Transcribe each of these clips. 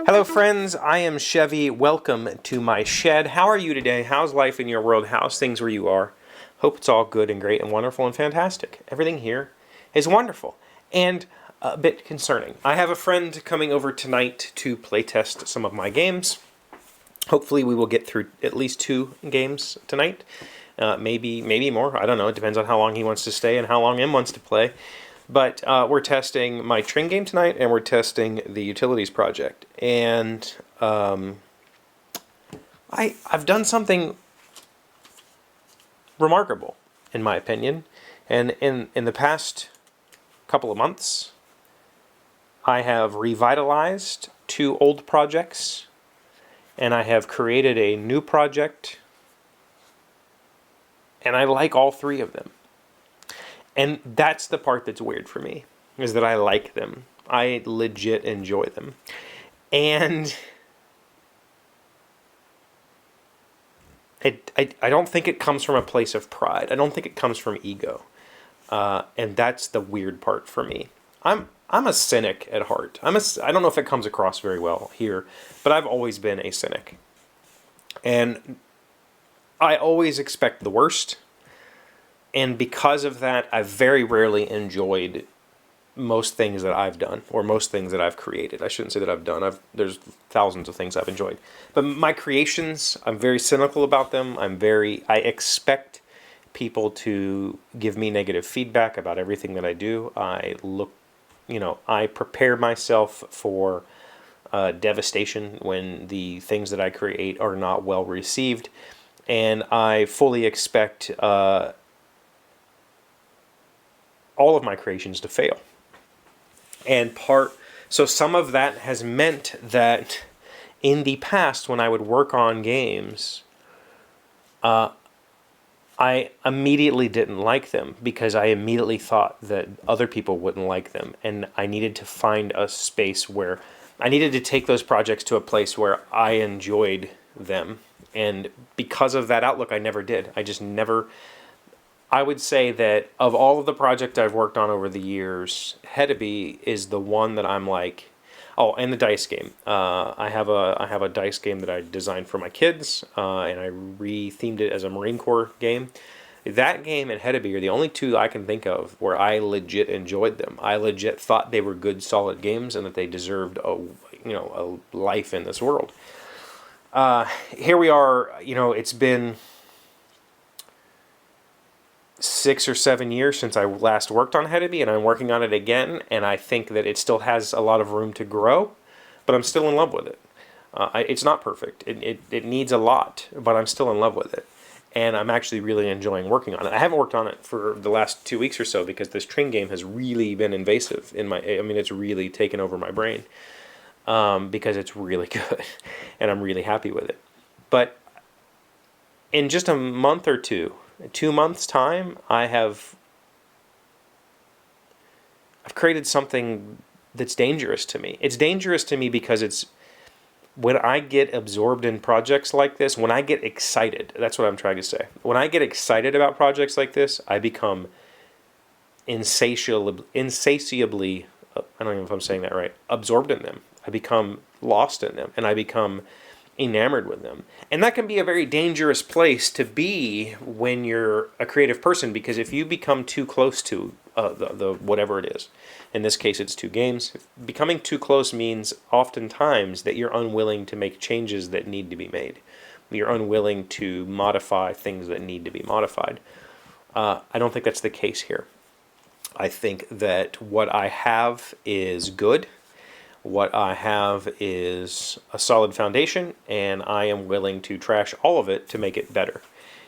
Hello friends, I am Chevee. Welcome to my shed. How are you today? How's life in your world? How's things where you are? Hope it's all good and great and wonderful and fantastic. Everything here is wonderful and a bit concerning. I have a friend coming over tonight to playtest some of my games. Hopefully we will get through at least 2 games tonight. Maybe more. I don't know. It depends on how long he wants to stay and how long M wants to play. But we're testing my train game tonight, and we're testing the utilities project. And I've done something remarkable, in my opinion. And in the past couple of months, I have revitalized 2 old projects, and I have created a new project, and I like all 3 of them. And that's the part that's weird for me, is that I like them. I legit enjoy them. And I don't think it comes from a place of pride. I don't think it comes from ego. And that's the weird part for me. I'm a cynic at heart. I don't know if it comes across very well here, but I've always been a cynic. And I always expect the worst. And because of that, I've very rarely enjoyed most things that I've done, or most things that I've created. I shouldn't say that I've done. There's thousands of things I've enjoyed. But my creations, I'm very cynical about them. I expect people to give me negative feedback about everything that I do. I prepare myself for devastation when the things that I create are not well received. And I fully expect all of my creations to fail. So some of that has meant that in the past, when I would work on games, I immediately didn't like them because I immediately thought that other people wouldn't like them. And I needed to find a space where I needed to take those projects to a place where I enjoyed them. And because of that outlook, I never did. I would say that of all of the projects I've worked on over the years, Hedeby is the one that I'm like, oh, and the dice game. I have a dice game that I designed for my kids, and I rethemed it as a Marine Corps game. That game and Hedeby are the only 2 I can think of where I legit enjoyed them. I legit thought they were good, solid games, and that they deserved a life in this world. Here we are. It's been 6 or 7 years since I last worked on Hedeby, and I'm working on it again, and I think that it still has a lot of room to grow, but I'm still in love with it. It's not perfect. It needs a lot, but I'm still in love with it, and I'm actually really enjoying working on it. I haven't worked on it for the last 2 weeks or so because this train game has really been invasive it's really taken over my brain, because it's really good, and I'm really happy with it. But in just a month or 2 months' time, I've created something that's dangerous to me. It's dangerous to me because when I get absorbed in projects like this, when I get excited, that's what I'm trying to say. When I get excited about projects like this, I become insatiably, I don't even know if I'm saying that right, absorbed in them. I become lost in them, and I become enamored with them. And that can be a very dangerous place to be when you're a creative person, because if you become too close to the whatever it is, in this case it's 2 games, becoming too close means oftentimes that you're unwilling to make changes that need to be made. You're unwilling to modify things that need to be modified. I don't think that's the case here. I think that what I have is good. What I have is a solid foundation, and I am willing to trash all of it to make it better.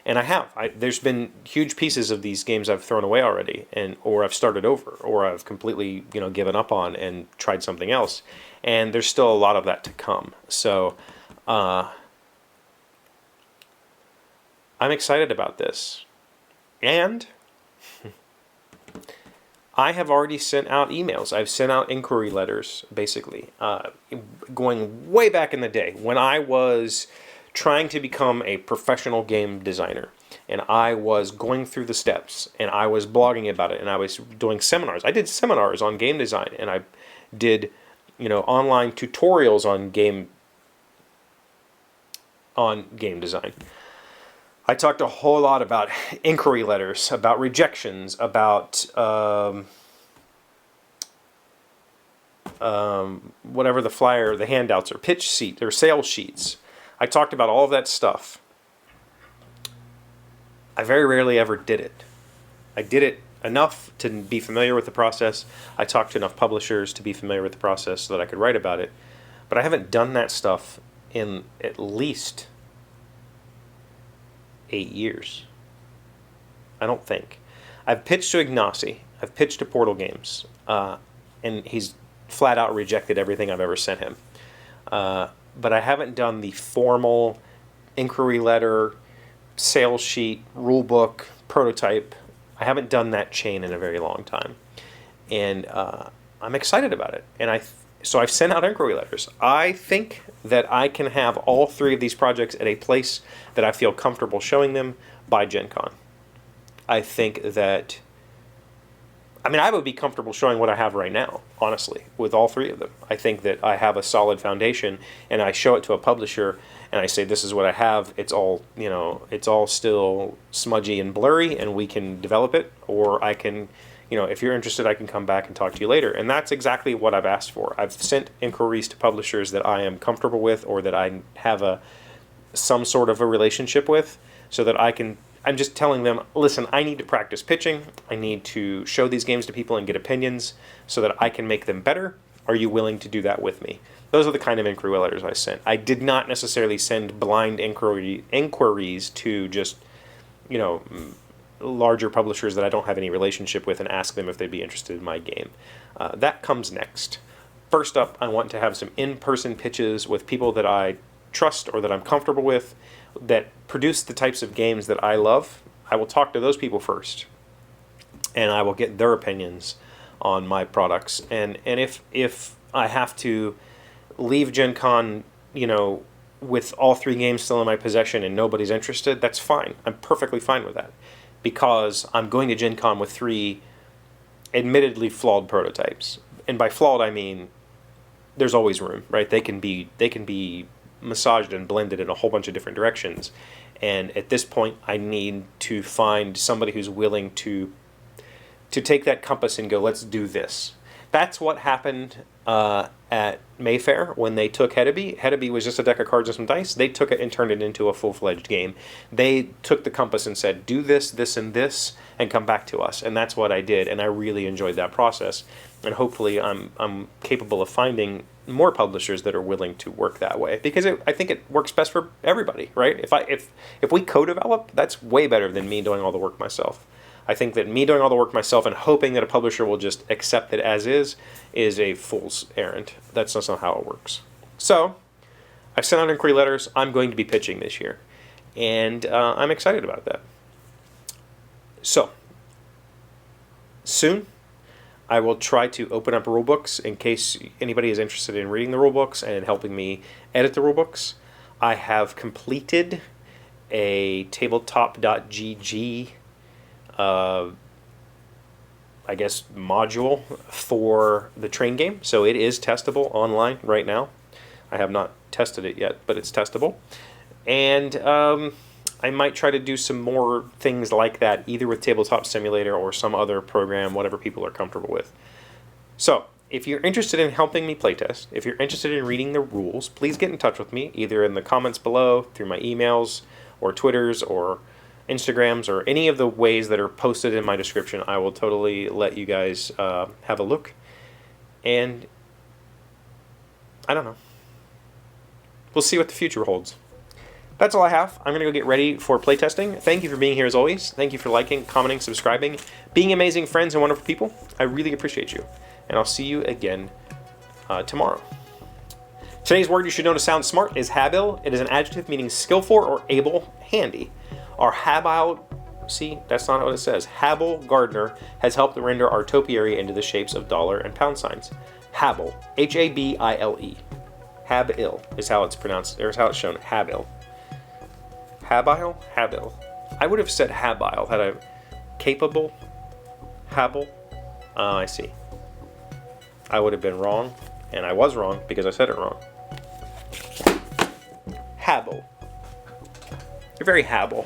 And I have. There's been huge pieces of these games I've thrown away already, or I've started over, or I've completely given up on and tried something else. And there's still a lot of that to come. So I'm excited about this. And I have already sent out emails. I've sent out inquiry letters, basically, going way back in the day when I was trying to become a professional game designer. And I was going through the steps, and I was blogging about it, and I was doing seminars. I did seminars on game design, and I did online tutorials on game design. I talked a whole lot about inquiry letters, about rejections, about whatever the flyer, the handouts, or pitch sheet, or sales sheets. I talked about all of that stuff. I very rarely ever did it. I did it enough to be familiar with the process. I talked to enough publishers to be familiar with the process so that I could write about it. But I haven't done that stuff in at least 8 years. I don't think. I've pitched to Ignacy. I've pitched to Portal Games. And he's flat out rejected everything I've ever sent him. But I haven't done the formal inquiry letter, sales sheet, rule book, prototype. I haven't done that chain in a very long time. And I'm excited about it. And so I've sent out inquiry letters. I think that I can have all 3 of these projects at a place that I feel comfortable showing them by Gen Con. I think that, I would be comfortable showing what I have right now, honestly, with all 3 of them. I think that I have a solid foundation, and I show it to a publisher, and I say, this is what I have. It's all, it's all still smudgy and blurry, and we can develop it, or I can, if you're interested, I can come back and talk to you later. And that's exactly what I've asked for. I've sent inquiries to publishers that I am comfortable with, or that I have some sort of a relationship with, so that I'm just telling them, listen, I need to practice pitching. I need to show these games to people and get opinions so that I can make them better. Are you willing to do that with me? Those are the kind of inquiry letters I sent. I did not necessarily send blind inquiries to just, larger publishers that I don't have any relationship with and ask them if they'd be interested in my game. That comes next. First up, I want to have some in-person pitches with people that I trust or that I'm comfortable with, that produce the types of games that I love. I will talk to those people first, and I will get their opinions on my products. And if I have to leave Gen Con, with all 3 games still in my possession and nobody's interested, that's fine. I'm perfectly fine with that, because I'm going to Gen Con with 3 admittedly flawed prototypes. And by flawed, I mean there's always room, right? They can be massaged and blended in a whole bunch of different directions. And at this point, I need to find somebody who's willing to take that compass and go, let's do this. That's what happened at Mayfair when they took Hedeby. Hedeby was just a deck of cards and some dice. They took it and turned it into a full-fledged game. They took the compass and said, do this, this, and this, and come back to us. And that's what I did, and I really enjoyed that process. And hopefully I'm capable of finding more publishers that are willing to work that way, because I think it works best for everybody, right? If we co-develop, that's way better than me doing all the work myself. I think that me doing all the work myself and hoping that a publisher will just accept it as is a fool's errand. That's not how it works. So I've sent out inquiry letters. I'm going to be pitching this year, and I'm excited about that. So soon I will try to open up rulebooks in case anybody is interested in reading the rulebooks and helping me edit the rulebooks. I have completed a tabletop.gg module for the train game. So it is testable online right now. I have not tested it yet, but it's testable. And I might try to do some more things like that, either with Tabletop Simulator or some other program, whatever people are comfortable with. So if you're interested in helping me playtest, if you're interested in reading the rules, please get in touch with me, either in the comments below, through my emails, or Twitters, or Instagrams, or any of the ways that are posted in my description. I will totally let you guys have a look. And I don't know. We'll see what the future holds. That's all I have. I'm going to go get ready for playtesting. Thank you for being here as always. Thank you for liking, commenting, subscribing, being amazing friends and wonderful people. I really appreciate you. And I'll see you again tomorrow. Today's word you should know to sound smart is habile. It is an adjective meaning skillful or able, handy. Our habile, see, that's not what it says. Habile gardener has helped render our topiary into the shapes of dollar and pound signs. Habile, H-A-B-I-L-E. Habile is how it's pronounced, or is how it's shown. Habile. Habile? Habile. I would have said habile had I capable. Habile. I see. I would have been wrong. And I was wrong because I said it wrong. Habble. You're very habble.